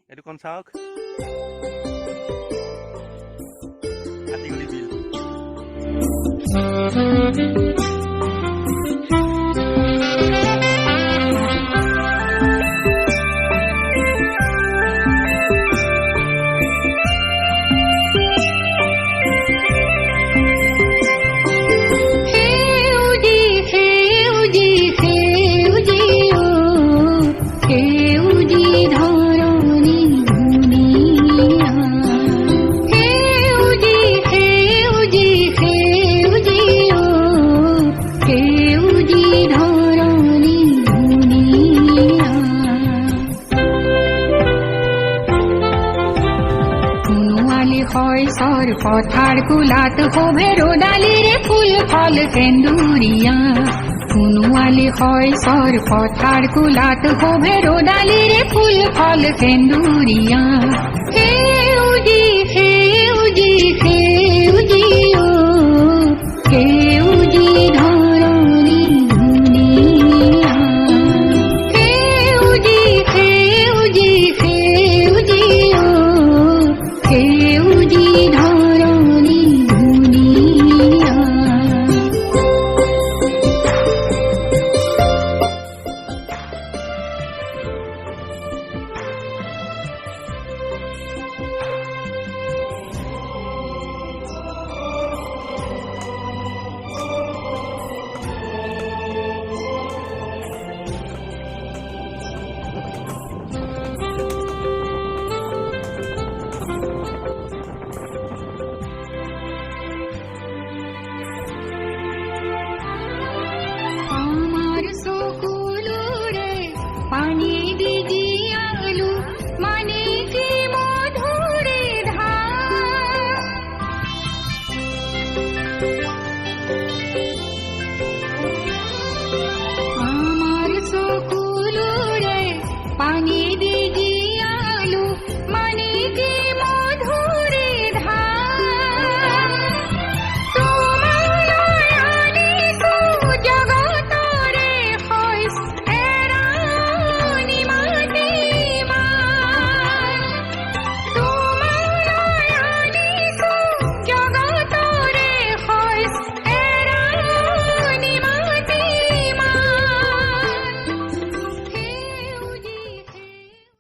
এইটো কোন চাওক কাটিগলি বিল পথার কুলাত হবে রোদালিরে ফুল ফল কেন্দুরিয়া কুনুয়ালি হয় সর পথার কুলাত হবে রোদালিরে ফুল ফল কেন্দুরিয়া হে উজি হে উজি হে উজি ও হে উজি ধরণী দুনিয়া হে উজি হে উজি হে উজি ও হে উজি ধরণী দুনিয়া আমার সকুলুরে পানি দিদি আলু মানে